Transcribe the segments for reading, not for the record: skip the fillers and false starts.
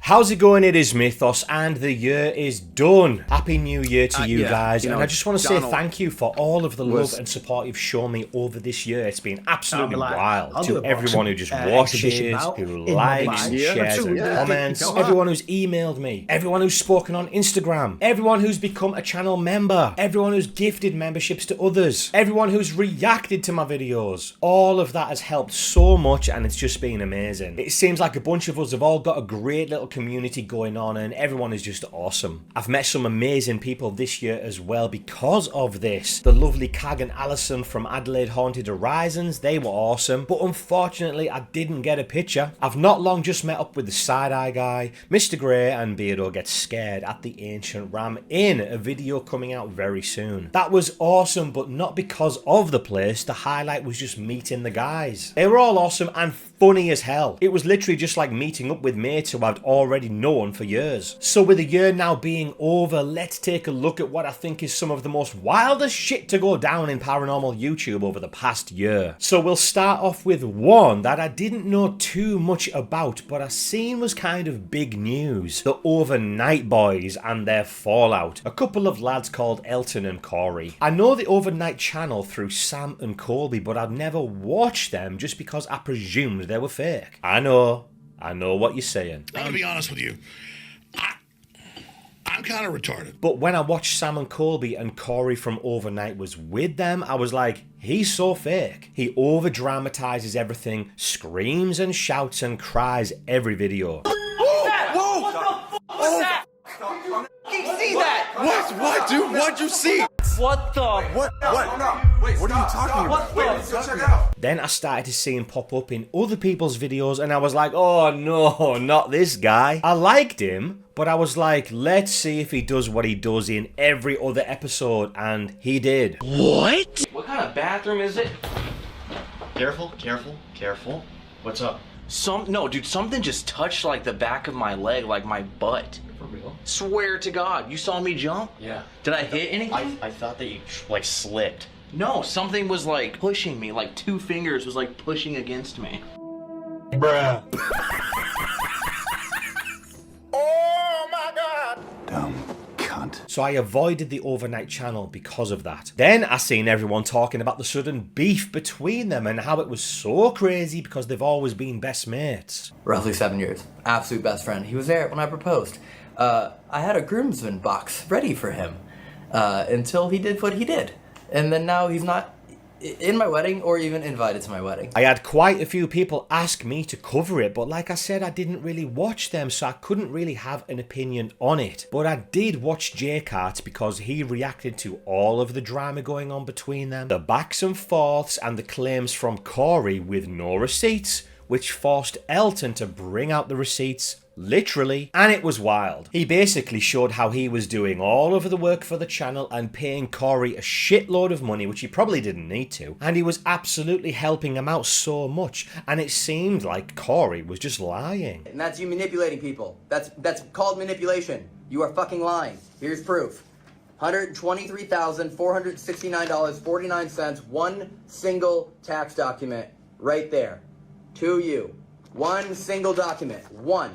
How's it going? It is Mythos and the year is done. Happy New Year to you guys. And I just want to say thank you for all of the love and support you've shown me over this year. It's been absolutely wild. To everyone who just watches, who likes, shares and comments, everyone who's emailed me, everyone who's spoken on Instagram, everyone who's become a channel member, everyone who's gifted memberships to others, everyone who's reacted to my videos. All of that has helped so much and it's just been amazing. It seems like a bunch of us have all got a great little community going on and everyone is just awesome. I've met some amazing people this year as well because of this. The lovely Cag and Alison from Adelaide Haunted Horizons, they were awesome, but unfortunately I didn't get a picture. I've not long just met up with the side-eye guy, Mr. Grey, and Beardo Gets Scared at the Ancient Ram in a video coming out very soon. That was awesome, but not because of the place. The highlight was just meeting the guys. They were all awesome and funny as hell. It was literally just like meeting up with mates who I'd already known for years. So with the year now being over, let's take a look at what I think is some of the most wildest shit to go down in paranormal YouTube over the past year. So we'll start off with one that I didn't know too much about, but I seen was kind of big news. The Overnight Boys and their fallout. A couple of lads called Elton and Corey. I know the Overnight channel through Sam and Colby, but I've never watched them just because I presumed they were fake. I know what you're saying. I'm gonna be honest with you. I'm kind of retarded. But when I watched Sam and Colby and Corey from Overnight was with them, I was like, he's so fake. He over-dramatizes everything, screams and shouts and cries every video. Whoa! What the fuck was that? You see that? What, dude? What'd you see? What the? What? Wait, what are you talking about? Let's go check it out. Then I started to see him pop up in other people's videos and I was like, oh no, not this guy. I liked him, but I was like, let's see if he does what he does in every other episode, and he did. What? What kind of bathroom is it? Careful. What's up? No, dude, something just touched like the back of my leg, like my butt. For real? Swear to God, you saw me jump? Yeah. Did I hit anything? I thought that you like slipped. No, something was like pushing me, like 2 fingers was like pushing against me. Bruh. Oh my God. Dumb cunt. So I avoided the Overnight channel because of that. Then I seen everyone talking about the sudden beef between them and how it was so crazy because they've always been best mates. Roughly 7 years. Absolute best friend. He was there when I proposed. I had a groomsman box ready for him until he did what he did. And then now he's not in my wedding or even invited to my wedding. I had quite a few people ask me to cover it, but like I said, I didn't really watch them, so I couldn't really have an opinion on it. But I did watch J-Cart because he reacted to all of the drama going on between them, the backs and forths and the claims from Corey with no receipts, which forced Elton to bring out the receipts, literally, and it was wild. He basically showed how he was doing all of the work for the channel and paying Corey a shitload of money, which he probably didn't need to, and he was absolutely helping him out so much, and it seemed like Corey was just lying. And that's you manipulating people. That's called manipulation. You are fucking lying. Here's proof. $123,469.49, one single tax document right there. To you. One single document. One.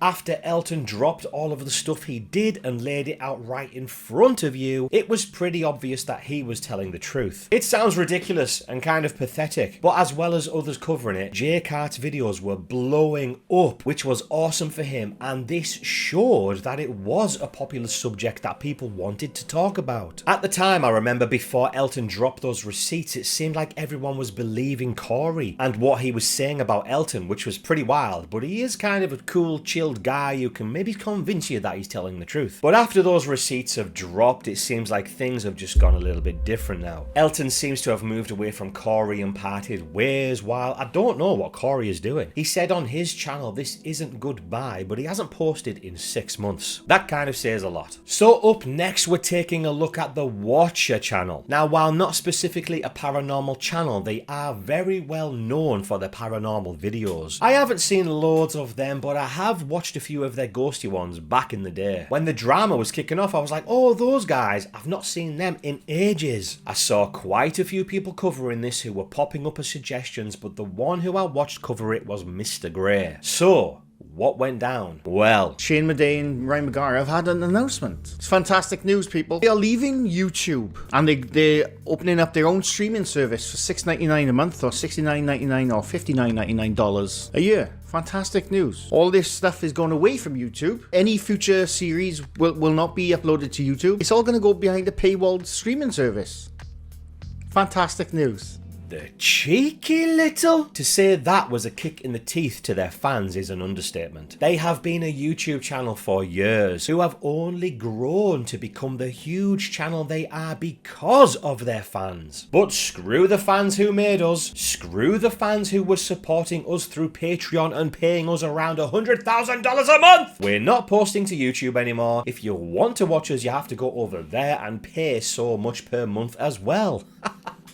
After Elton dropped all of the stuff he did and laid it out right in front of you, it was pretty obvious that he was telling the truth. It sounds ridiculous and kind of pathetic, but as well as others covering it, J-Cart's videos were blowing up, which was awesome for him, and this showed that it was a popular subject that people wanted to talk about. At the time, I remember before Elton dropped those receipts, it seemed like everyone was believing Corey and what he was saying about Elton, which was pretty wild, but he is kind of a cool, chill guy who can maybe convince you that he's telling the truth. But after those receipts have dropped, it seems like things have just gone a little bit different now. Elton seems to have moved away from Corey and parted ways, while I don't know what Corey is doing. He said on his channel this isn't goodbye, but he hasn't posted in 6 months. That kind of says a lot. So up next we're taking a look at the Watcher channel. Now while not specifically a paranormal channel, they are very well known for their paranormal videos. I haven't seen loads of them, but I have watched a few of their ghosty ones back in the day. When the drama was kicking off, I was like, oh, those guys, I've not seen them in ages. I saw quite a few people covering this who were popping up as suggestions, but the one who I watched cover it was Mr. Grey. So, What went down? Well, Shane Madej and Ryan McGarry have had an announcement. It's fantastic news, people. They are leaving YouTube and they're opening up their own streaming service for $6.99 a month or $69.99 or $59.99 a year. Fantastic news. All this stuff is going away from YouTube. Any future series will not be uploaded to YouTube. It's all going to go behind a paywalled streaming service. Fantastic news. the cheeky little. To say that was a kick in the teeth to their fans is an understatement. They have been a YouTube channel for years who have only grown to become the huge channel they are because of their fans. But screw the fans who made us. Screw the fans who were supporting us through Patreon and paying us around $100,000 a month. We're not posting to YouTube anymore. If you want to watch us, you have to go over there and pay so much per month as well.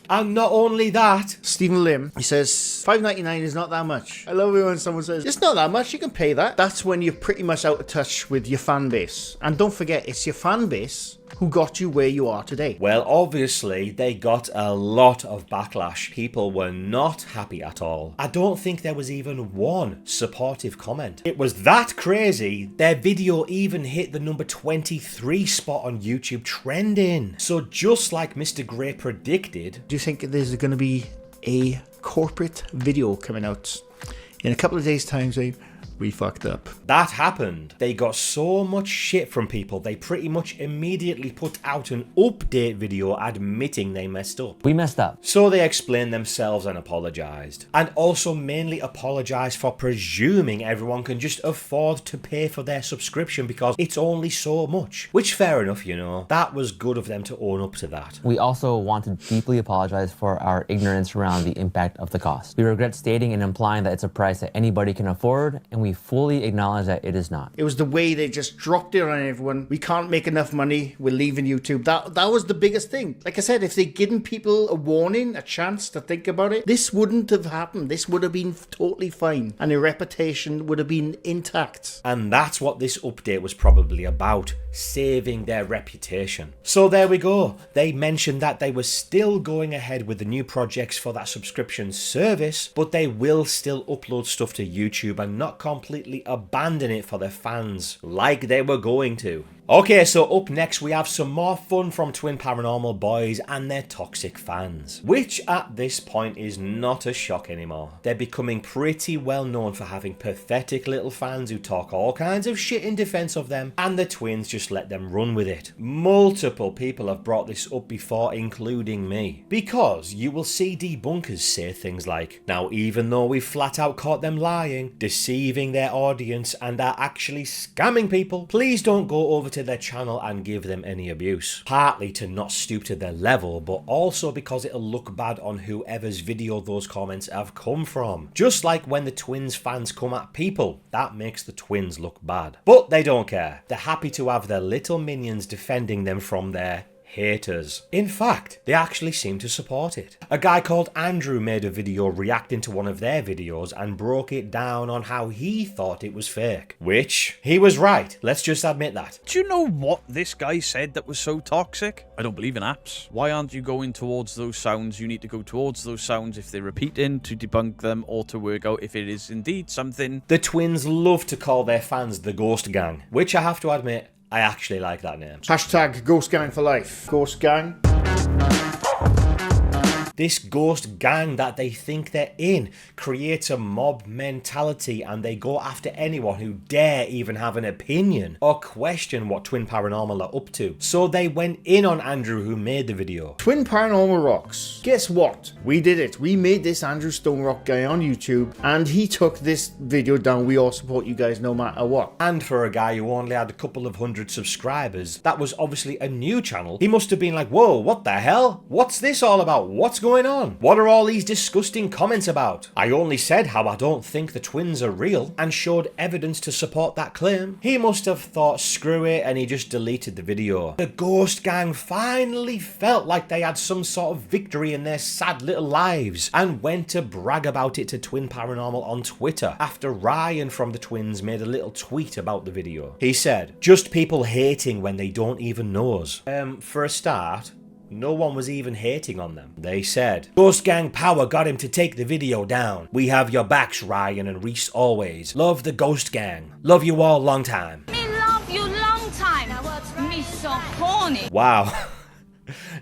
And not only that, Stephen Lim, he says, $5.99 is not that much. I love it when someone says, it's not that much, you can pay that. That's when you're pretty much out of touch with your fan base. And don't forget, it's your fan base who got you where you are today. Well, obviously, they got a lot of backlash. People were not happy at all. I don't think there was even one supportive comment. It was that crazy, their video even hit the number 23 spot on YouTube trending. So just like Mr. Grey predicted... Do you think there's going to be a corporate video coming out in a couple of days' time saying, we fucked up? That happened. They got so much shit from people, they pretty much immediately put out an update video admitting they messed up. We messed up. So they explained themselves and apologised. And also mainly apologised for presuming everyone can just afford to pay for their subscription because it's only so much. Which, fair enough, you know. That was good of them to own up to that. We also want to deeply apologize for our ignorance around the impact of the cost. We regret stating and implying that it's a price that anybody can afford, and we fully acknowledge that it is not. It was the way they just dropped it on everyone. We can't make enough money, we're leaving YouTube. That was the biggest thing. Like I said, if they'd given people a warning, a chance to think about it, this wouldn't have happened. This would have been totally fine. And their reputation would have been intact. And that's what this update was probably about. Saving their reputation. So there we go. They mentioned that they were still going ahead with the new projects for that subscription service, but they will still upload stuff to YouTube and not completely abandon it for their fans, like they were going to. Okay, so up next we have some more fun from Twin Paranormal boys and their toxic fans, which at this point is not a shock anymore. They're becoming pretty well known for having pathetic little fans who talk all kinds of shit in defense of them, and the twins just let them run with it. Multiple people have brought this up before, including me, because you will see debunkers say things like, now even though we flat out caught them lying, deceiving their audience, and are actually scamming people, please don't go over to their channel and give them any abuse. Partly to not stoop to their level, but also because it'll look bad on whoever's video those comments have come from. Just like when the twins fans come at people, that makes the twins look bad. But they don't care. They're happy to have their little minions defending them from their haters. In fact, they actually seem to support it. A guy called Andrew made a video reacting to one of their videos and broke it down on how he thought it was fake. Which, he was right. Let's just admit that. Do you know what this guy said that was so toxic? I don't believe in apps. Why aren't you going towards those sounds? You need to go towards those sounds if they're repeating to debunk them or to work out if it is indeed something. The twins love to call their fans the Ghost Gang, which I have to admit, I actually like that name. Hashtag Ghost Gang for life. Ghost Gang. This ghost gang that they think they're in creates a mob mentality and they go after anyone who dare even have an opinion or question what Twin Paranormal are up to. So they went in on Andrew who made the video. Twin Paranormal rocks. Guess what? We did it. We made this Andrew Stone Rock guy on YouTube and he took this video down. We all support you guys no matter what. And for a guy who only had a couple of hundred subscribers, that was obviously a new channel. He must have been like, whoa, what the hell? What's this all about? What's going on? What are all these disgusting comments about? I only said how I don't think the twins are real and showed evidence to support that claim. He must have thought screw it and he just deleted the video. The Ghost Gang finally felt like they had some sort of victory in their sad little lives and went to brag about it to Twin Paranormal on Twitter after Ryan from the twins made a little tweet about the video. He said, just people hating when they don't even know us. For a start, No one was even hating on them. They said, Ghost Gang power got him to take the video down. We have your backs, Ryan and Reese always. Love the Ghost Gang. Love you all long time. Me love you long time. Me so horny. Wow.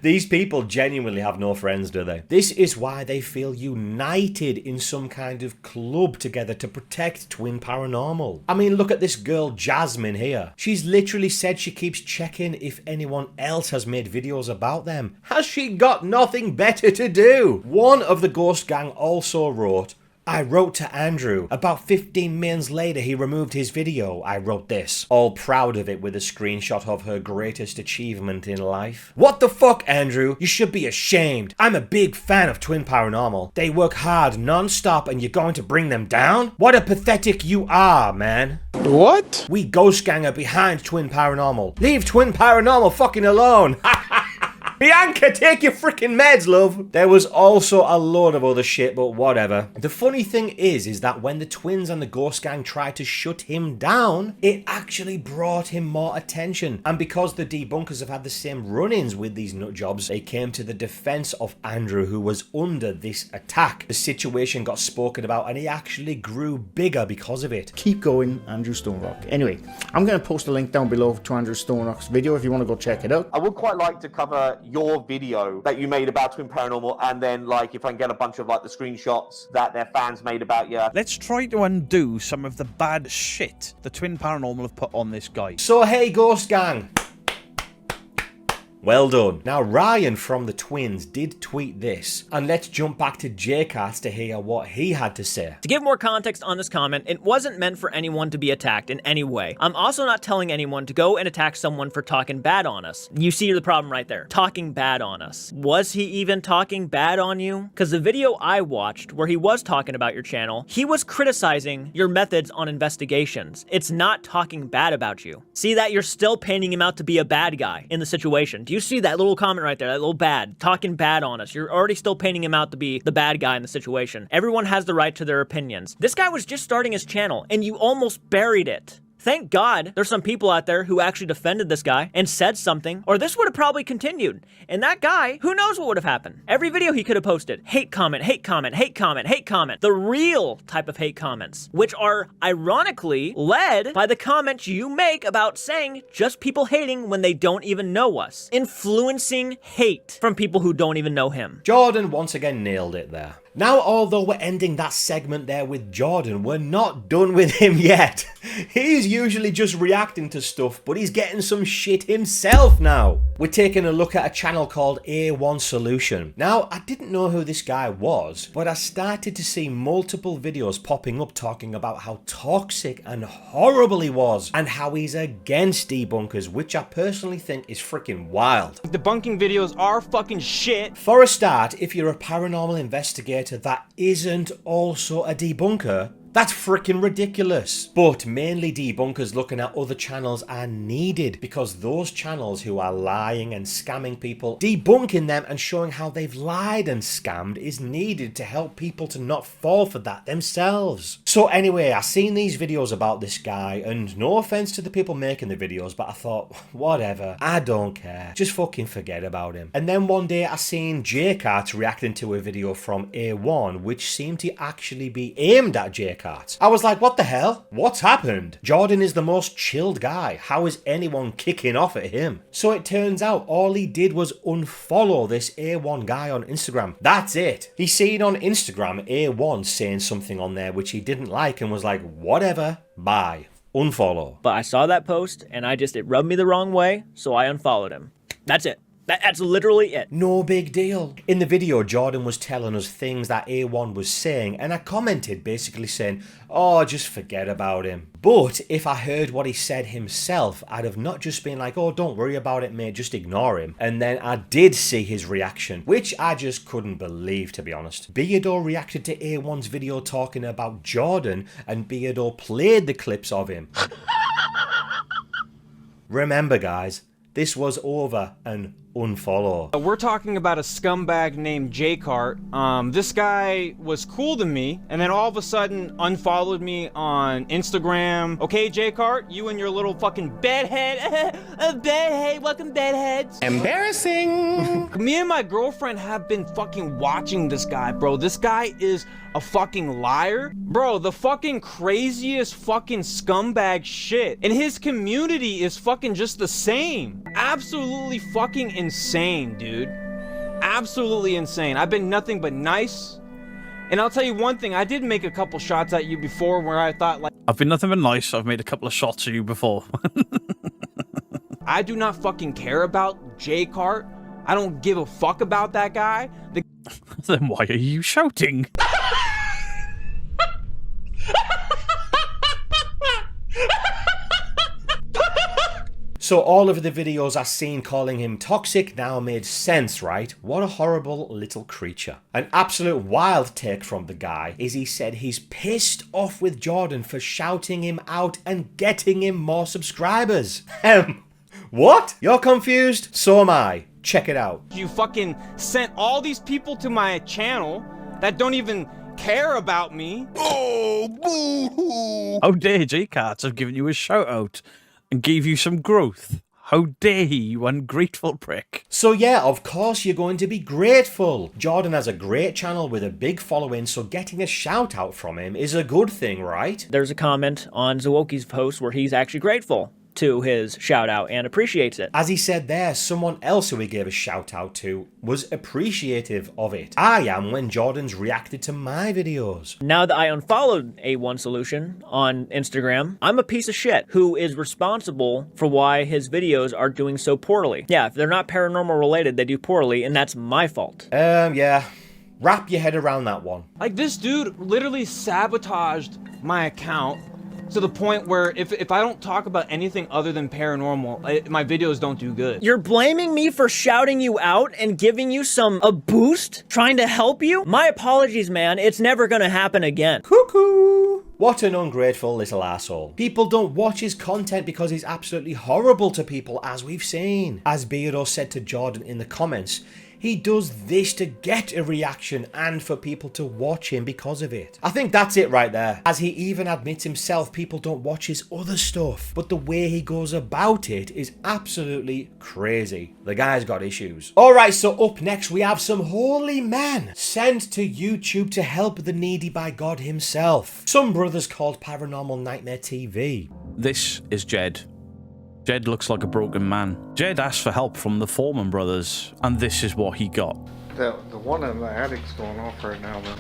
These people genuinely have no friends, do they? This is why they feel united in some kind of club together to protect Twin Paranormal. I mean, look at this girl Jasmine here. She's literally said she keeps checking if anyone else has made videos about them. Has she got nothing better to do? One of the Ghost Gang also wrote, I wrote to Andrew. About 15 minutes later, he removed his video. I wrote this. All proud of it with a screenshot of her greatest achievement in life. What the fuck, Andrew? You should be ashamed. I'm a big fan of Twin Paranormal. They work hard non-stop and you're going to bring them down? What a pathetic you are, man. What? We Ghost Gang are behind Twin Paranormal. Leave Twin Paranormal fucking alone. Bianca, take your freaking meds, love. There was also a load of other shit, but whatever. The funny thing is that when the twins and the Ghost Gang tried to shut him down, it actually brought him more attention. And because the debunkers have had the same run-ins with these nutjobs, they came to the defense of Andrew, who was under this attack. The situation got spoken about and he actually grew bigger because of it. Keep going, Andrew Stonerock. Anyway, I'm going to post a link down below to Andrew Stonerock's video if you want to go check it out. I would quite like to cover your video that you made about Twin Paranormal, and then like if I can get a bunch of like the screenshots that their fans made about you. Let's try to undo some of the bad shit the Twin Paranormal have put on this guy. So hey, Ghost Gang. Well done. Now, Ryan from the Twins did tweet this, and let's jump back to J-Cats to hear what he had to say. To give more context on this comment, it wasn't meant for anyone to be attacked in any way. I'm also not telling anyone to go and attack someone for talking bad on us. You see the problem right there. Talking bad on us. Was he even talking bad on you? Because the video I watched, where he was talking about your channel, he was criticizing your methods on investigations. It's not talking bad about you. See that? You're still painting him out to be a bad guy in the situation. Do you see that little comment right there, that little bad, talking bad on us? You're already still painting him out to be the bad guy in the situation. Everyone has the right to their opinions. This guy was just starting his channel and you almost buried it. Thank God there's some people out there who actually defended this guy and said something, or this would have probably continued. And that guy, who knows what would have happened? Every video he could have posted, hate comment, hate comment, hate comment, hate comment. The real type of hate comments, which are ironically led by the comments you make about saying just people hating when they don't even know us. Influencing hate from people who don't even know him. Jordan once again nailed it there. Now, although we're ending that segment there with Jordan, we're not done with him yet. He's usually just reacting to stuff, but he's getting some shit himself now. We're taking a look at a channel called A1 Solution. Now, I didn't know who this guy was, but I started to see multiple videos popping up talking about how toxic and horrible he was, and how he's against debunkers, which I personally think is freaking wild. Debunking videos are fucking shit. For a start, if you're a paranormal investigator that isn't also a debunker, that's freaking ridiculous. But mainly debunkers looking at other channels are needed, because those channels who are lying and scamming people, debunking them and showing how they've lied and scammed is needed to help people to not fall for that themselves. So anyway, I seen these videos about this guy, and no offense to the people making the videos, but I thought, whatever, I don't care. Just fucking forget about him. And then one day I seen J-Cats reacting to a video from A1, which seemed to actually be aimed at J-Cats. I was like, what the hell? What's happened? Jordan is the most chilled guy. How is anyone kicking off at him? So it turns out all he did was unfollow this A1 guy on Instagram. That's it. He seen on Instagram A1 saying something on there which he didn't like and was like, whatever, bye. Unfollow. But I saw that post and it rubbed me the wrong way, so I unfollowed him. That's it. That's literally it. No big deal. In the video, Jordan was telling us things that A1 was saying, and I commented basically saying, oh, just forget about him. But if I heard what he said himself, I'd have not just been like, oh, don't worry about it, mate, just ignore him. And then I did see his reaction, which I just couldn't believe, to be honest. Beardo reacted to A1's video talking about Jordan, and Beardo played the clips of him. Remember, guys, this was over an unfollow. We're talking about a scumbag named J-Cart. This guy was cool to me, and then all of a sudden unfollowed me on Instagram. Okay, J-Cart, you and your little fucking bedhead. Bedhead, welcome bedheads. Embarrassing. Me and my girlfriend have been fucking watching this guy, bro. This guy is a fucking liar. Bro, the fucking craziest fucking scumbag shit. And his community is fucking just the same. Absolutely fucking insane, dude. Absolutely insane. I've been nothing but nice. And I'll tell you one thing, I did make a couple shots at you before where I thought like... I've been nothing but nice. I've made a couple of shots at you before. I do not fucking care about J-Cart. I don't give a fuck about that guy. Then why are you shouting? So all of the videos I seen calling him toxic now made sense, right? What a horrible little creature. An absolute wild take from the guy is he said he's pissed off with Jordan for shouting him out and getting him more subscribers. What? You're confused? So am I. Check it out. You fucking sent all these people to my channel that don't even care about me. Oh, boo-hoo. How dare J-Carts have given you a shout out and gave you some growth. How dare he, you ungrateful prick. So yeah, of course you're going to be grateful. Jordan has a great channel with a big following, so getting a shout out from him is a good thing, right? There's a comment on Zawoki's post where he's actually grateful to his shout out and appreciates it. As he said there, someone else who he gave a shout out to was appreciative of it. I am when Jordan's reacted to my videos. Now that I unfollowed A1 Solution on Instagram, I'm a piece of shit who is responsible for why his videos are doing so poorly. Yeah, if they're not paranormal related, they do poorly, and that's my fault. Yeah. Wrap your head around that one. Like, this dude literally sabotaged my account to the point where if I don't talk about anything other than paranormal, my videos don't do good. You're blaming me for shouting you out and giving you a boost? Trying to help you? My apologies, man. It's never gonna happen again. Cuckoo! What an ungrateful little asshole. People don't watch his content because he's absolutely horrible to people, as we've seen. As Beardo said to Jordan in the comments, he does this to get a reaction and for people to watch him because of it. I think that's it right there. As he even admits himself, people don't watch his other stuff, but the way he goes about it is absolutely crazy. The guy's got issues. Alright, so up next we have some holy men sent to YouTube to help the needy by God himself. Some brothers called Paranormal Nightmare TV. This is Jed. Jed looks like a broken man. Jed asked for help from the Foreman brothers, and this is what he got. The one in the attic's going off right now, man.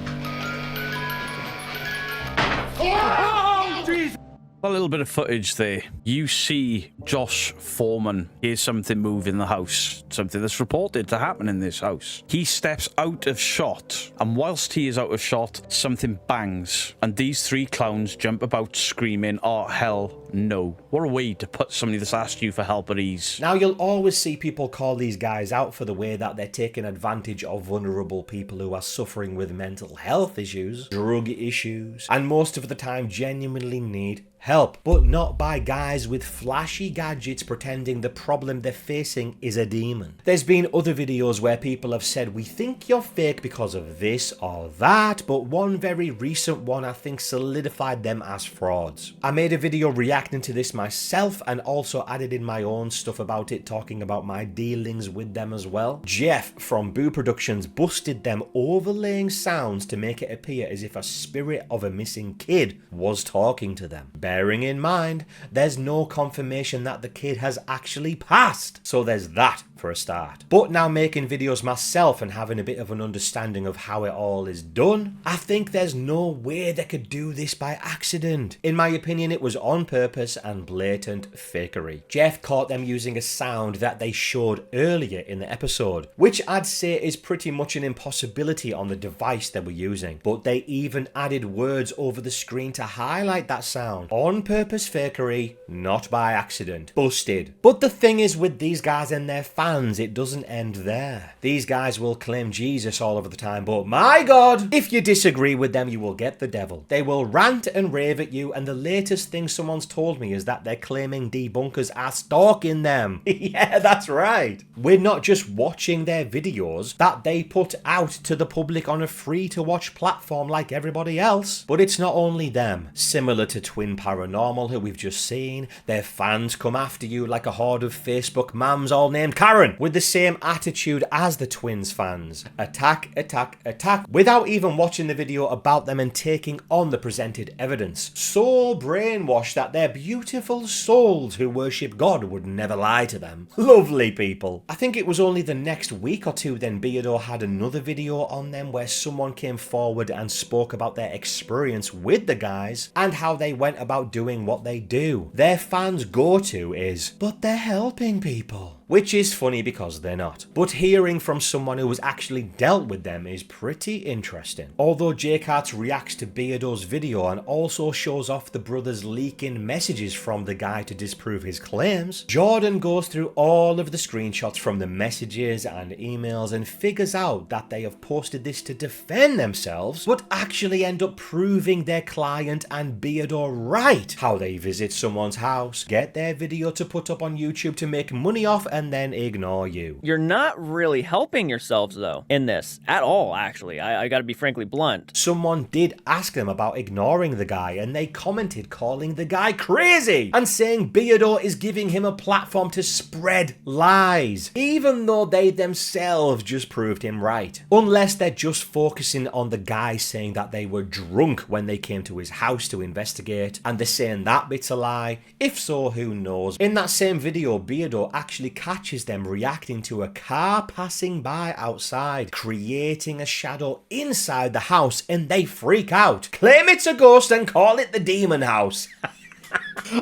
Oh, Jesus! A little bit of footage there. You see Josh Foreman hears something move in the house, something that's reported to happen in this house. He steps out of shot, and whilst he is out of shot, something bangs, and these three clowns jump about screaming, "Oh, hell no." What a way to put somebody that's asked you for help at ease. Now, you'll always see people call these guys out for the way that they're taking advantage of vulnerable people who are suffering with mental health issues, drug issues, and most of the time genuinely need help, but not by guys with flashy gadgets pretending the problem they're facing is a demon. There's been other videos where people have said, we think you're fake because of this or that, but one very recent one I think solidified them as frauds. I made a video reacting to this myself and also added in my own stuff about it, talking about my dealings with them as well. Jeff from Boo Productions busted them overlaying sounds to make it appear as if a spirit of a missing kid was talking to them. Bearing in mind, there's no confirmation that the kid has actually passed, so there's that for a start. But now making videos myself and having a bit of an understanding of how it all is done, I think there's no way they could do this by accident. In my opinion, it was on purpose and blatant fakery. Jeff caught them using a sound that they showed earlier in the episode, which I'd say is pretty much an impossibility on the device they were using, but they even added words over the screen to highlight that sound. On-purpose fakery, not by accident. Busted. But the thing is with these guys and their fans, it doesn't end there. These guys will claim Jesus all over the time, but my God, if you disagree with them, you will get the devil. They will rant and rave at you, and the latest thing someone's told me is that they're claiming debunkers are stalking them. Yeah, that's right. We're not just watching their videos that they put out to the public on a free-to-watch platform like everybody else. But it's not only them. Similar to Twin Paranormal, who we've just seen, their fans come after you like a horde of Facebook mams all named Karen, with the same attitude as the Twins fans. Attack, attack, attack, without even watching the video about them and taking on the presented evidence. So brainwashed that their beautiful souls who worship God would never lie to them. Lovely people. I think it was only the next week or two then Beardo had another video on them where someone came forward and spoke about their experience with the guys and how they went about doing what they do. Their fans' go-to is, but they're helping people. Which is funny because they're not. But hearing from someone who has actually dealt with them is pretty interesting. Although Jake Hartz reacts to Beardo's video and also shows off the brothers leaking messages from the guy to disprove his claims, Jordan goes through all of the screenshots from the messages and emails and figures out that they have posted this to defend themselves, but actually end up proving their client and Beardo right. How they visit someone's house, get their video to put up on YouTube to make money off, and then ignore you. You're not really helping yourselves, though, in this. At all, actually. I gotta be frankly blunt. Someone did ask them about ignoring the guy, and they commented calling the guy crazy, and saying Beardo is giving him a platform to spread lies, even though they themselves just proved him right. Unless they're just focusing on the guy saying that they were drunk when they came to his house to investigate, and they're saying that bit's a lie. If so, who knows? In that same video, Beardo actually catches them reacting to a car passing by outside, creating a shadow inside the house, and they freak out, claim it's a ghost and call it the demon house.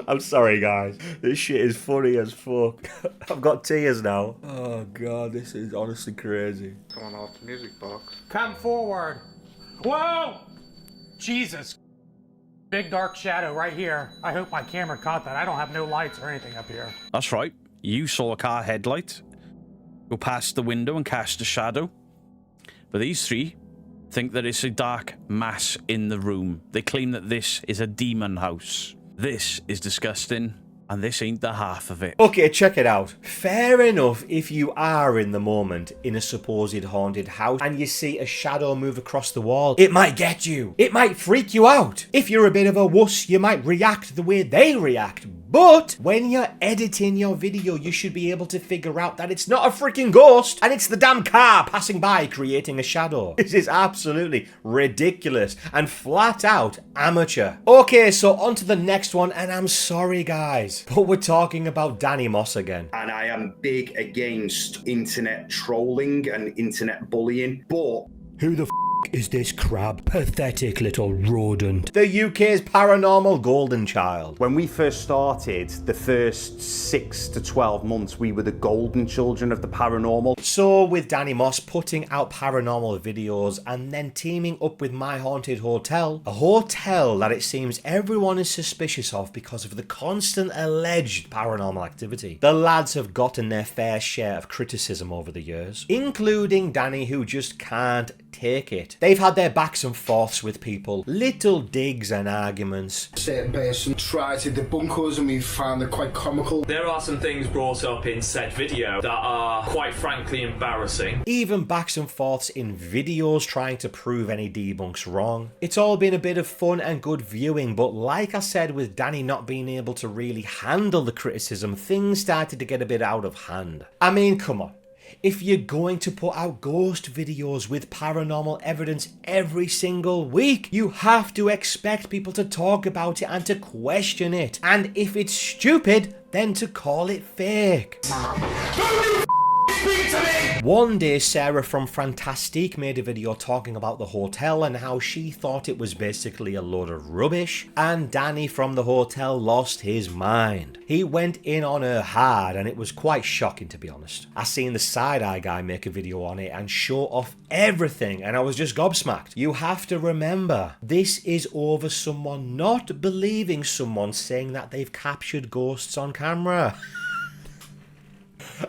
I'm sorry guys, this shit is funny as fuck. I've got tears now. Oh God, this is honestly crazy. Going off the music box. Come forward. Whoa! Jesus. Big dark shadow right here. I hope my camera caught that. I don't have no lights or anything up here. That's right. You saw a car headlight go past the window and cast a shadow. But these three think that it's a dark mass in the room. They claim that this is a demon house. This is disgusting, and this ain't the half of it. Okay, check it out. Fair enough if you are in the moment in a supposed haunted house and you see a shadow move across the wall. It might get you. It might freak you out. If you're a bit of a wuss, you might react the way they react. But when you're editing your video, you should be able to figure out that it's not a freaking ghost and it's the damn car passing by creating a shadow. This is absolutely ridiculous and flat out amateur. Okay, so on to the next one, and I'm sorry guys, but we're talking about Danny Moss again. And I am big against internet trolling and internet bullying, but who the is this crab? Pathetic little rodent. The UK's paranormal golden child. When we first started, the first 6 to 12 months, we were the golden children of the paranormal. So with Danny Moss putting out paranormal videos and then teaming up with My Haunted Hotel, a hotel that it seems everyone is suspicious of because of the constant alleged paranormal activity. The lads have gotten their fair share of criticism over the years, including Danny, who just can't take it. They've had their backs and forths with people, little digs and arguments. A certain person tried to debunk us and we found it quite comical. There are some things brought up in said video that are quite frankly embarrassing. Even backs and forths in videos trying to prove any debunks wrong. It's all been a bit of fun and good viewing, but like I said, with Danny not being able to really handle the criticism, things started to get a bit out of hand. I mean, come on. If you're going to put out ghost videos with paranormal evidence every single week, you have to expect people to talk about it and to question it. And if it's stupid, then to call it fake. One day, Sarah from Fantastique made a video talking about the hotel and how she thought it was basically a load of rubbish, and Danny from the hotel lost his mind. He went in on her hard, and it was quite shocking, to be honest. I seen the side-eye guy make a video on it and show off everything, and I was just gobsmacked. You have to remember, this is over someone not believing someone saying that they've captured ghosts on camera.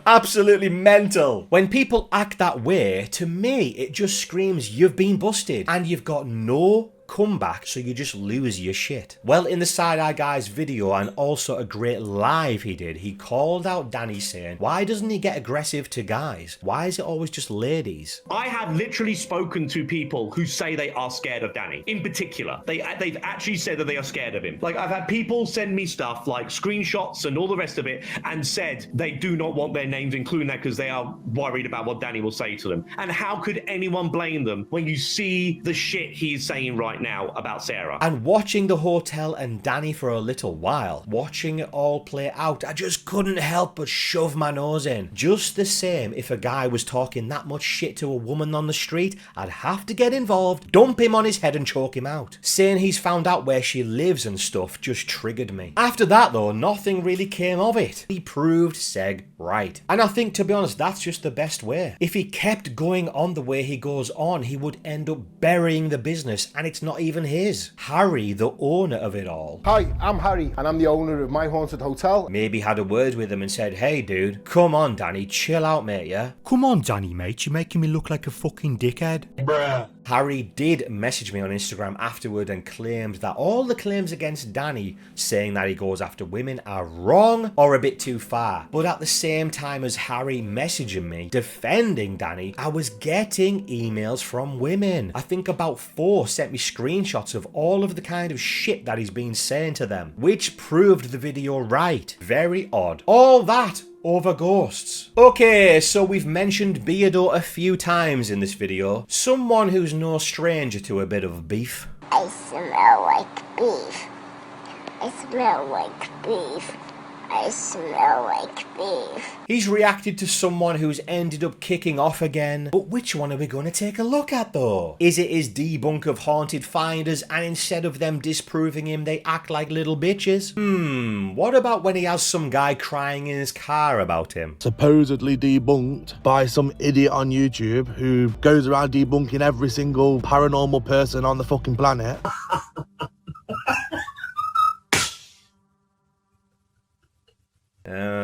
Absolutely mental. When people act that way, to me, it just screams you've been busted and you've got no comeback, so you just lose your shit. Well, in the side-eye guy's video, and also a great live he did, he called out Danny saying, why doesn't he get aggressive to guys? Why is it always just ladies? I have literally spoken to people who say they are scared of Danny. In particular, they've actually said that they are scared of him. Like, I've had people send me stuff like screenshots and all the rest of it, and said they do not want their names including that because they are worried about what Danny will say to them. And how could anyone blame them when you see the shit he's saying right now about Sarah? And watching the hotel and Danny for a little while, watching it all play out, I just couldn't help but shove my nose in. Just the same, if a guy was talking that much shit to a woman on the street, I'd have to get involved, dump him on his head and choke him out. Saying he's found out where she lives and stuff just triggered me. After that though, nothing really came of it. He proved Seg right. And I think, to be honest, that's just the best way. If he kept going on the way he goes on, he would end up burying the business, and it's not even his. Harry, the owner of it all. Hi, I'm Harry, and I'm the owner of My Haunted Hotel. Maybe had a word with him and said, hey dude, come on Danny, chill out mate, yeah? Come on Danny mate, you're making me look like a fucking dickhead. Bruh. Harry did message me on Instagram afterward and claimed that all the claims against Danny saying that he goes after women are wrong or a bit too far. But at the same time as Harry messaging me defending Danny, I was getting emails from women. I think about 4 sent me screenshots of all of the kind of shit that he's been saying to them, which proved the video right. Very odd. All that over ghosts. Okay, so we've mentioned Beardo a few times in this video. Someone who's no stranger to a bit of beef. I smell like beef. I smell like beef. I smell like beef. He's reacted to someone who's ended up kicking off again. But which one are we going to take a look at though? Is it his debunk of haunted finders, and instead of them disproving him, they act like little bitches? What about when he has some guy crying in his car about him? Supposedly debunked by some idiot on YouTube who goes around debunking every single paranormal person on the fucking planet.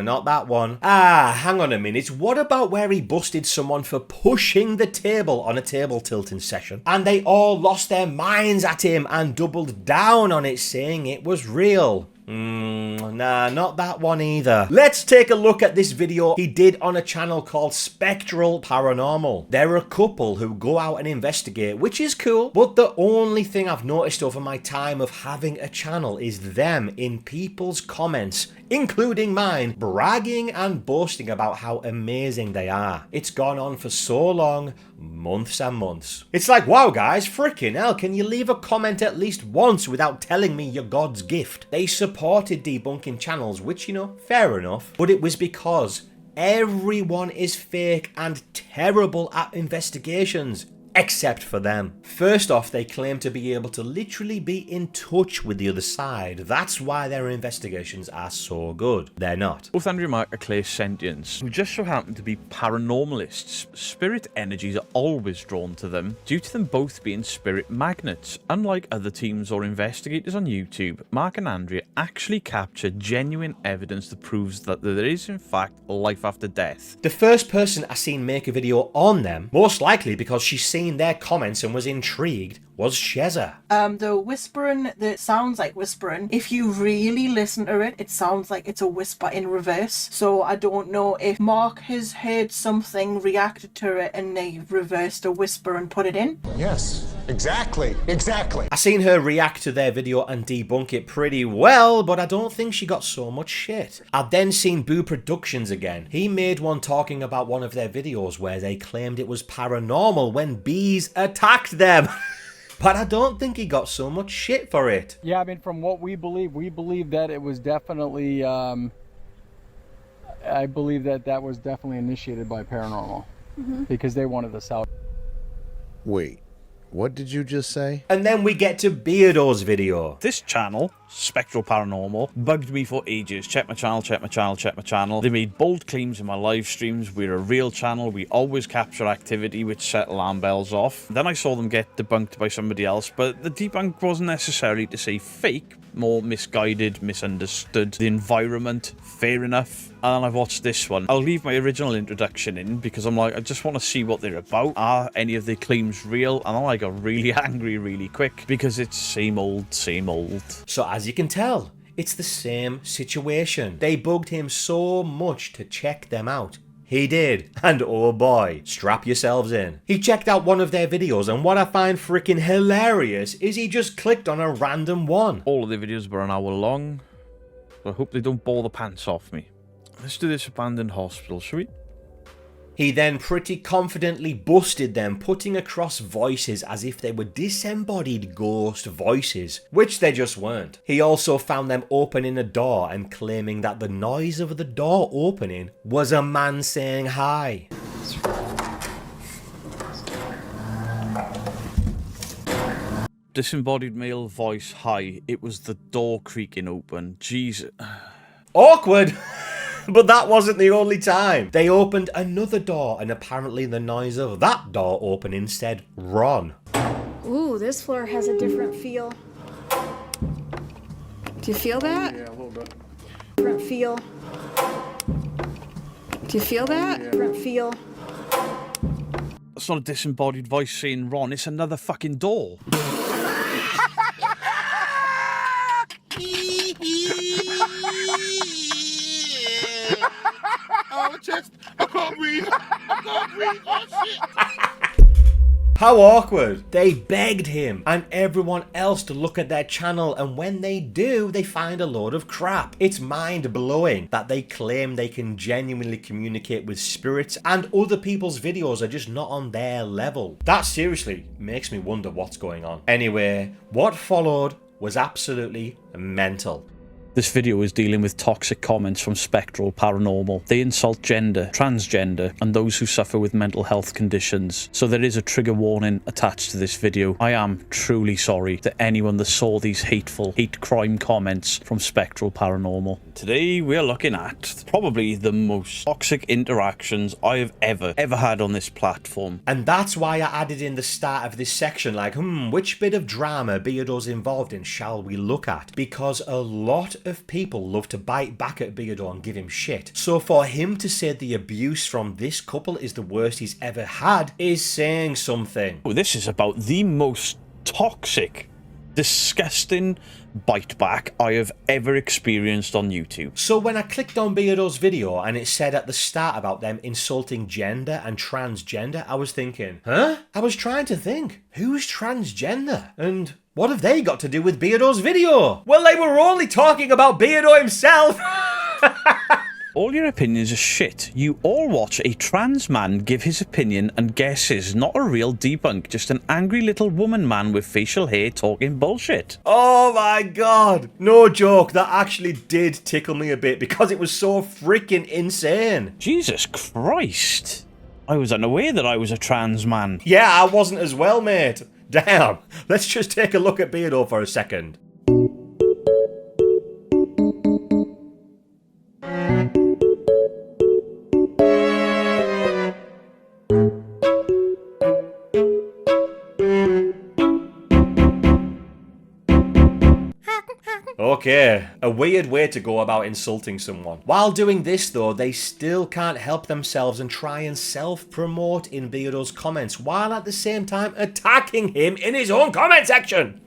Not that one. Hang on a minute. What about where he busted someone for pushing the table on a table tilting session, and they all lost their minds at him and doubled down on it, saying it was real? Nah, not that one either. Let's take a look at this video he did on a channel called Spectral Paranormal. They're a couple who go out and investigate, which is cool, but the only thing I've noticed over my time of having a channel is them in people's comments, including mine, bragging and boasting about how amazing they are. It's gone on for so long, months and months. It's like, wow guys, freaking hell, can you leave a comment at least once without telling me you're God's gift? They supported debunking channels, which, you know, fair enough, but it was because everyone is fake and terrible at investigations. Except for them. First off, they claim to be able to literally be in touch with the other side. That's why their investigations are so good. They're not. Both Andrew and Mark are clear sentients, who just so happen to be paranormalists. Spirit energies are always drawn to them, due to them both being spirit magnets. Unlike other teams or investigators on YouTube, Mark and Andrea actually capture genuine evidence that proves that there is in fact life after death. The first person I seen make a video on them, most likely because she's seen their comments and was intrigued, was Sheza. The whispering that sounds like whispering, if you really listen to it, it sounds like it's a whisper in reverse. So I don't know if Mark has heard something, reacted to it, and they reversed a whisper and put it in. Yes, exactly. I seen her react to their video and debunk it pretty well, but I don't think she got so much shit. I've then seen Boo Productions again. He made one talking about one of their videos where they claimed it was paranormal when bees attacked them. But I don't think he got so much shit for it. Yeah, I mean, from what we believe that it was definitely I believe that that was definitely initiated by Paranormal because they wanted us out. Wait, what did you just say? And then we get to Beardo's video. This channel, Spectral Paranormal, bugged me for ages. Check my channel, check my channel, check my channel. They made bold claims in my live streams. We're a real channel. We always capture activity which set alarm bells off. Then I saw them get debunked by somebody else, but the debunk wasn't necessarily to say fake, more misguided, misunderstood the environment. Fair enough. And then I've watched this one. I'll leave my original introduction in because I'm like, I just want to see what they're about. Are any of the claims real? And then I got really angry really quick because it's same old, same old. So as you can tell, it's the same situation. They bugged him so much to check them out. He did, and oh boy, strap yourselves in. He checked out one of their videos, and what I find freaking hilarious is he just clicked on a random one. All of the videos were an hour long, so I hope they don't bore the pants off me. Let's do this abandoned hospital, shall we? He then pretty confidently busted them, putting across voices as if they were disembodied ghost voices, which they just weren't. He also found them opening a door and claiming that the noise of the door opening was a man saying hi. Disembodied male voice, hi. It was the door creaking open. Jesus. Awkward! But that wasn't the only time. They opened another door and apparently the noise of that door opening said Ron. Ooh, this floor has a different feel. Do you feel that? Yeah, a little bit. Different feel. Do you feel that? Yeah. Different feel. That's not a disembodied voice saying Ron, it's another fucking door. Oh, chest. I can't breathe. I can't breathe. Oh, shit. How awkward. They begged him and everyone else to look at their channel, and when they do, they find a load of crap. It's mind-blowing that they claim they can genuinely communicate with spirits and other people's videos are just not on their level. That seriously makes me wonder what's going on. Anyway, what followed was absolutely mental. This video is dealing with toxic comments from Spectral Paranormal. They insult gender, transgender, and those who suffer with mental health conditions. So there is a trigger warning attached to this video. I am truly sorry to anyone that saw these hateful, hate crime comments from Spectral Paranormal. Today we are looking at probably the most toxic interactions I have ever had on this platform. And that's why I added in the start of this section like, which bit of drama Beardo's involved in shall we look at? Because a lot of people love to bite back at Beardo and give him shit. So for him to say the abuse from this couple is the worst he's ever had is saying something. This is about the most toxic, disgusting bite back I have ever experienced on YouTube. So when I clicked on Beardo's video and it said at the start about them insulting gender and transgender, I was thinking, huh? I was trying to think, who's transgender? And what have they got to do with Beardo's video? Well, they were only talking about Beardo himself. All your opinions are shit. You all watch a trans man give his opinion and guesses, not a real debunk, just an angry little woman man with facial hair talking bullshit. Oh my god. No joke, that actually did tickle me a bit because it was so freaking insane. Jesus Christ. I was unaware that I was a trans man. Yeah, I wasn't as well, mate. Damn. Let's just take a look at Beardo for a second. Okay, a weird way to go about insulting someone. While doing this though, they still can't help themselves and try and self-promote in Beardo's comments while at the same time attacking him in his own comment section.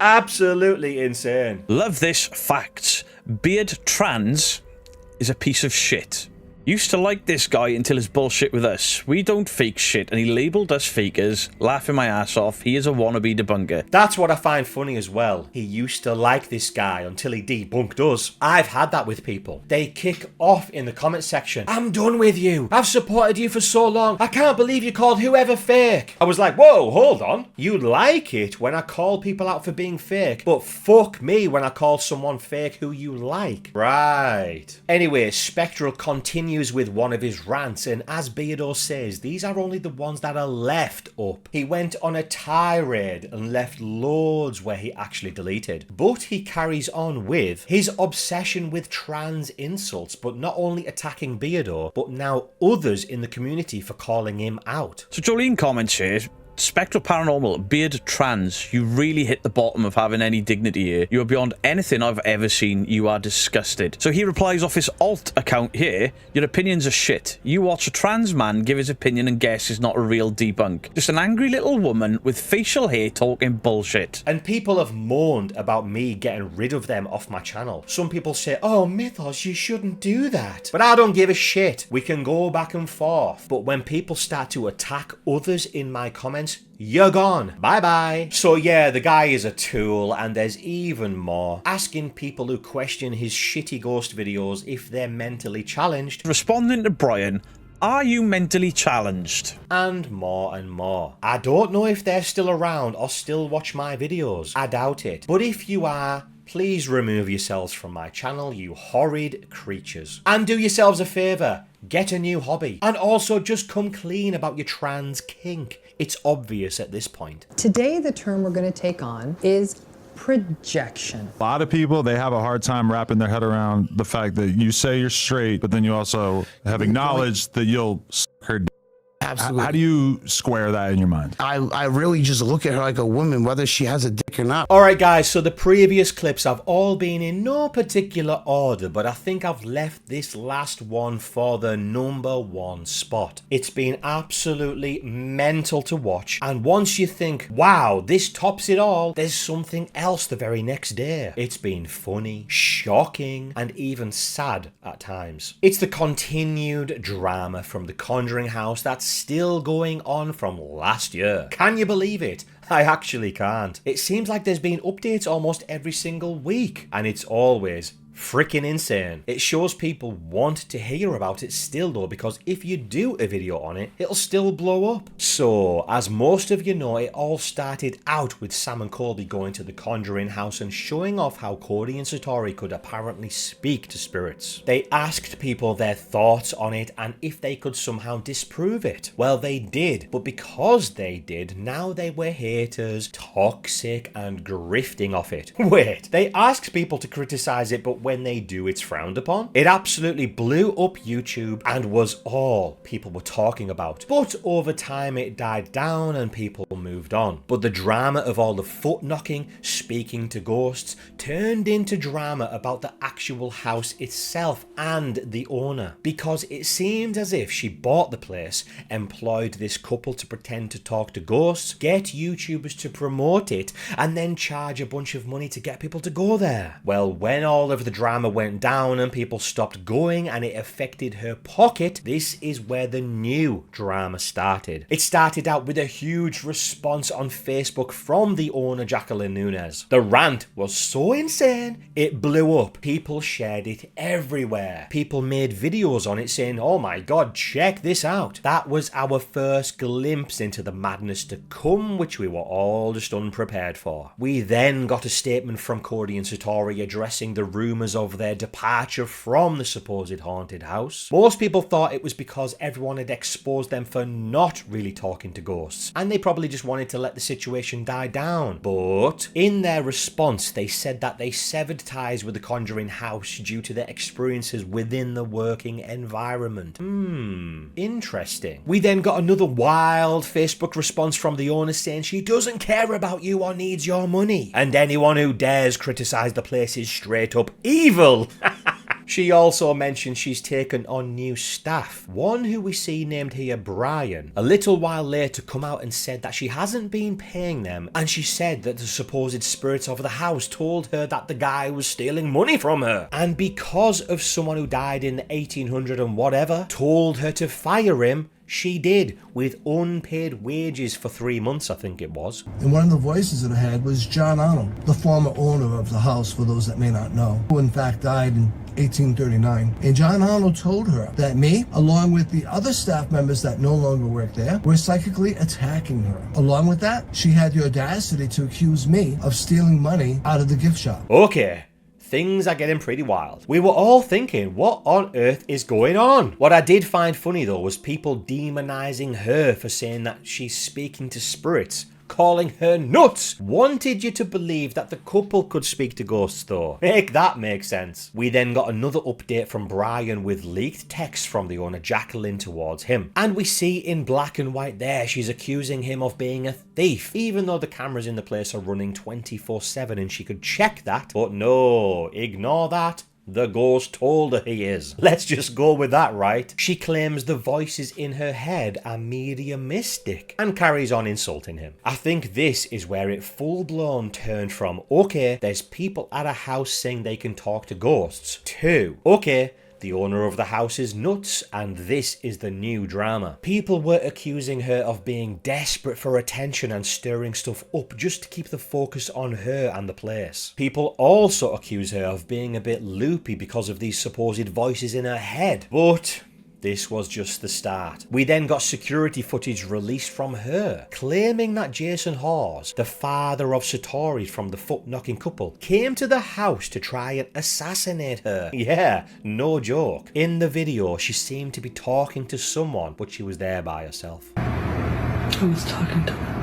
Absolutely insane. Love this fact. Beard trans is a piece of shit. Used to like this guy until his bullshit with us. We don't fake shit, and he labelled us fakers, laughing my ass off. He is a wannabe debunker. That's what I find funny as well. He used to like this guy until he debunked us. I've had that with people. They kick off in the comment section. I'm done with you. I've supported you for so long. I can't believe you called whoever fake. I was like, whoa, hold on. You like it when I call people out for being fake, but fuck me when I call someone fake who you like. Right. Anyway, Spectral continues with one of his rants, and as Beardo says, these are only the ones that are left up. He went on a tirade and left loads where he actually deleted. But he carries on with his obsession with trans insults, but not only attacking Beardo, but now others in the community for calling him out. So Jolene comments here, Spectral Paranormal, beard trans, you really hit the bottom of having any dignity here. You are beyond anything I've ever seen. You are disgusted. So he replies off his alt account here, your opinions are shit. You watch a trans man give his opinion and guess is not a real debunk. Just an angry little woman with facial hair talking bullshit. And people have moaned about me getting rid of them off my channel. Some people say, oh, Mythos, you shouldn't do that. But I don't give a shit. We can go back and forth. But when people start to attack others in my comments, you're gone. Bye-bye. So yeah, the guy is a tool, and there's even more. Asking people who question his shitty ghost videos if they're mentally challenged. Responding to Brian, are you mentally challenged? And more and more. I don't know if they're still around or still watch my videos. I doubt it. But if you are, please remove yourselves from my channel, you horrid creatures. And do yourselves a favour. Get a new hobby. And also just come clean about your trans kink. It's obvious at this point. Today, the term we're going to take on is projection. A lot of people, they have a hard time wrapping their head around the fact that you say you're straight, but then you also have acknowledged that you'll suck her d. Absolutely. How do you square that in your mind? I really just look at her like a woman, whether she has a dick or not. Alright guys, so the previous clips have all been in no particular order, but I think I've left this last one for the #1 spot. It's been absolutely mental to watch, and once you think, wow, this tops it all, there's something else the very next day. It's been funny, shocking, and even sad at times. It's the continued drama from the Conjuring House that's still going on from last year. Can you believe it? I actually can't. It seems like there's been updates almost every single week, and it's always freaking insane. It shows people want to hear about it still though, because if you do a video on it, it'll still blow up. So, as most of you know, it all started out with samandcolby going to the Conjuring House and showing off how Cody and Satori could apparently speak to spirits. They asked people their thoughts on it and if they could somehow disprove it. Well, they did, but because they did, now they were haters, toxic, and grifting off it. Wait, they asked people to criticize it, but when they do, it's frowned upon. It absolutely blew up YouTube and was all people were talking about. But over time it died down and people moved on. But the drama of all the foot knocking, speaking to ghosts, turned into drama about the actual house itself and the owner. Because it seemed as if she bought the place, employed this couple to pretend to talk to ghosts, get YouTubers to promote it, and then charge a bunch of money to get people to go there. Well, when all of the drama went down and people stopped going and it affected her pocket, this is where the new drama started. It started out with a huge response on Facebook from the owner, Jacqueline Nunez. The rant was so insane, it blew up. People shared it everywhere. People made videos on it saying, oh my god, check this out. That was our first glimpse into the madness to come, which we were all just unprepared for. We then got a statement from Cody and Satori addressing the rumors of their departure from the supposed haunted house. Most people thought it was because everyone had exposed them for not really talking to ghosts, and they probably just wanted to let the situation die down. But in their response, they said that they severed ties with the Conjuring House due to their experiences within the working environment. Interesting. We then got another wild Facebook response from the owner saying she doesn't care about you or needs your money, and anyone who dares criticize the place is straight up evil. She also mentioned she's taken on new staff, one who we see named here Brian, a little while later come out and said that she hasn't been paying them, and she said that the supposed spirits of the house told her that the guy was stealing money from her, and because of someone who died in the 1800 and whatever told her to fire him, she did, with unpaid wages for 3 months, I think it was. And one of the voices in her head was John Arnold, the former owner of the house, for those that may not know, who in fact died in 1839. And John Arnold told her that me, along with the other staff members that no longer work there, were psychically attacking her. Along with that, she had the audacity to accuse me of stealing money out of the gift shop. Okay. Things are getting pretty wild. We were all thinking, what on earth is going on? What I did find funny though was people demonizing her for saying that she's speaking to spirits, calling her nuts. Wanted you to believe that the couple could speak to ghosts though. Make that make sense. We then got another update from Brian with leaked texts from the owner Jacqueline towards him. And we see in black and white there she's accusing him of being a thief, even though the cameras in the place are running 24/7 and she could check that. But no, ignore that. The ghost told her he is. Let's just go with that, right? She claims the voices in her head are mediumistic and carries on insulting him. I think this is where it full-blown turned from, okay, there's people at a house saying they can talk to ghosts, to, okay, the owner of the house is nuts, and this is the new drama. People were accusing her of being desperate for attention and stirring stuff up just to keep the focus on her and the place. People also accuse her of being a bit loopy because of these supposed voices in her head. But this was just the start. We then got security footage released from her, claiming that Jason Hawes, the father of Satori from the foot-knocking couple, came to the house to try and assassinate her. Yeah, no joke. In the video, she seemed to be talking to someone, but she was there by herself. I was talking to her.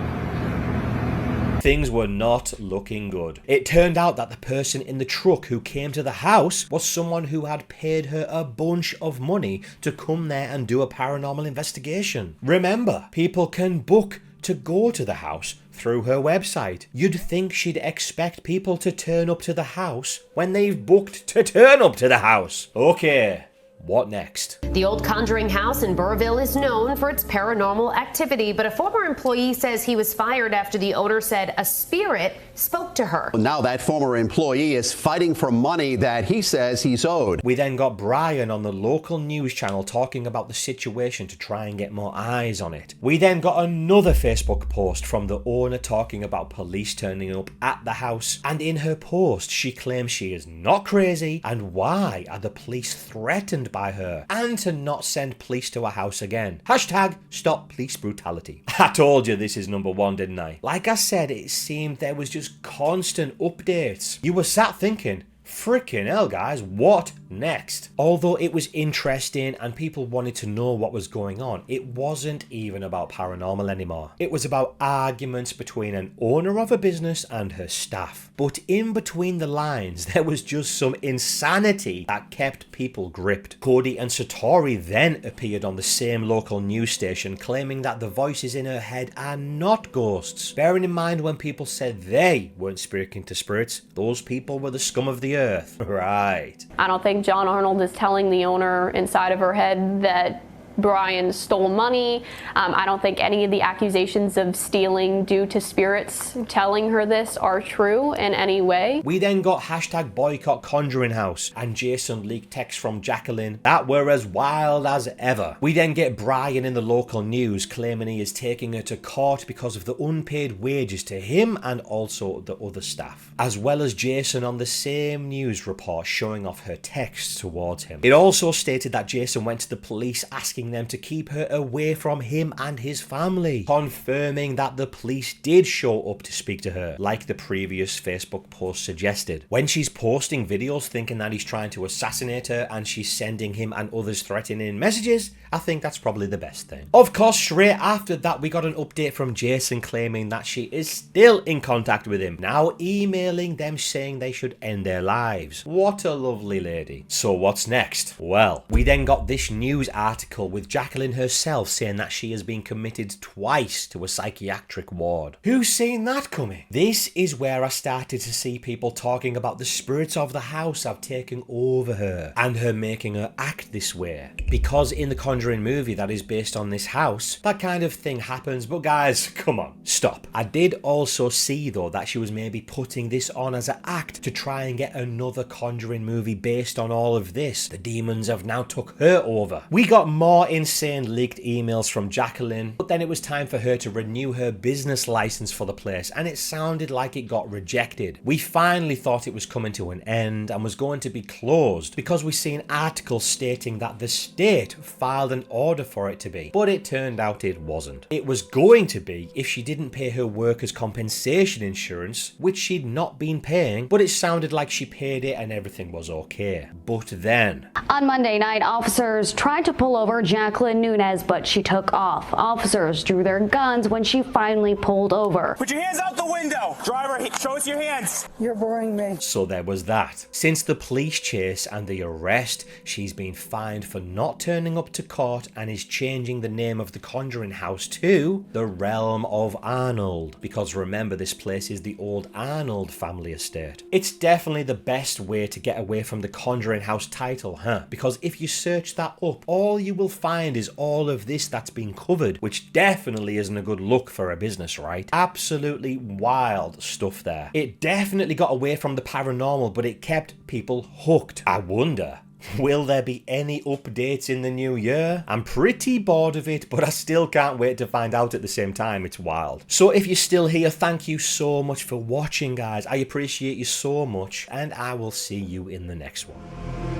Things were not looking good. It turned out that the person in the truck who came to the house was someone who had paid her a bunch of money to come there and do a paranormal investigation. Remember, people can book to go to the house through her website. You'd think she'd expect people to turn up to the house when they've booked to turn up to the house. Okay. What next? The old Conjuring House in Burrville is known for its paranormal activity, but a former employee says he was fired after the owner said a spirit spoke to her. Now that former employee is fighting for money that he says he's owed. We then got Brian on the local news channel talking about the situation to try and get more eyes on it. We then got another Facebook post from the owner talking about police turning up at the house, and in her post she claims she is not crazy and why are the police threatened by her, and to not send police to her house again. Hashtag stop police brutality. I told you this is number one, didn't I? Like I said, it seemed there was just constant updates. You were sat thinking, freaking hell guys, what next? Although it was interesting and people wanted to know what was going on, it wasn't even about paranormal anymore. It was about arguments between an owner of a business and her staff. But in between the lines, there was just some insanity that kept people gripped. Cody and Satori then appeared on the same local news station claiming that the voices in her head are not ghosts. Bearing in mind when people said they weren't speaking to spirits, those people were the scum of the earth. Right. I don't think John Arnold is telling the owner inside of her head that Brian stole money. I don't think any of the accusations of stealing due to spirits telling her this are true in any way. We then got hashtag boycott Conjuring House and Jason leaked texts from Jacqueline that were as wild as ever. We then get Brian in the local news claiming he is taking her to court because of the unpaid wages to him and also the other staff, as well as Jason on the same news report showing off her texts towards him. It also stated that Jason went to the police asking them to keep her away from him and his family, confirming that the police did show up to speak to her, like the previous Facebook post suggested. When she's posting videos thinking that he's trying to assassinate her and she's sending him and others threatening messages, I think that's probably the best thing. Of course, straight after that, we got an update from Jason claiming that she is still in contact with him, now emailing them saying they should end their lives. What a lovely lady. So what's next? Well, we then got this news article with with Jacqueline herself saying that she has been committed twice to a psychiatric ward. Who's seen that coming? This is where I started to see people talking about the spirits of the house have taken over her and her making her act this way. Because in the Conjuring movie that is based on this house, that kind of thing happens. But guys, come on, stop. I did also see though that she was maybe putting this on as an act to try and get another Conjuring movie based on all of this. The demons have now took her over. We got more insane leaked emails from Jacqueline, but then it was time for her to renew her business license for the place, and it sounded like it got rejected. We finally thought it was coming to an end and was going to be closed because we seen articles stating that the state filed an order for it to be, but it turned out it wasn't. It was going to be if she didn't pay her workers' compensation insurance, which she'd not been paying, but it sounded like she paid it and everything was okay. But then on Monday night, officers tried to pull over Jacqueline Nunez, but she took off. Officers drew their guns when she finally pulled over. Put your hands out the window. Driver, show us your hands. You're boring me. So there was that. Since the police chase and the arrest, she's been fined for not turning up to court and is changing the name of the Conjuring House to the Realm of Arnold. Because remember, this place is the old Arnold family estate. It's definitely the best way to get away from the Conjuring House title, huh? Because if you search that up, all you will find is all of this that's been covered, which definitely isn't a good look for a business, right? Absolutely wild stuff there. It definitely got away from the paranormal, but it kept people hooked. I wonder, will there be any updates in the new year? I'm pretty bored of it, but I still can't wait to find out at the same time. It's wild. So if you're still here, thank you so much for watching, guys. I appreciate you so much, and I will see you in the next one.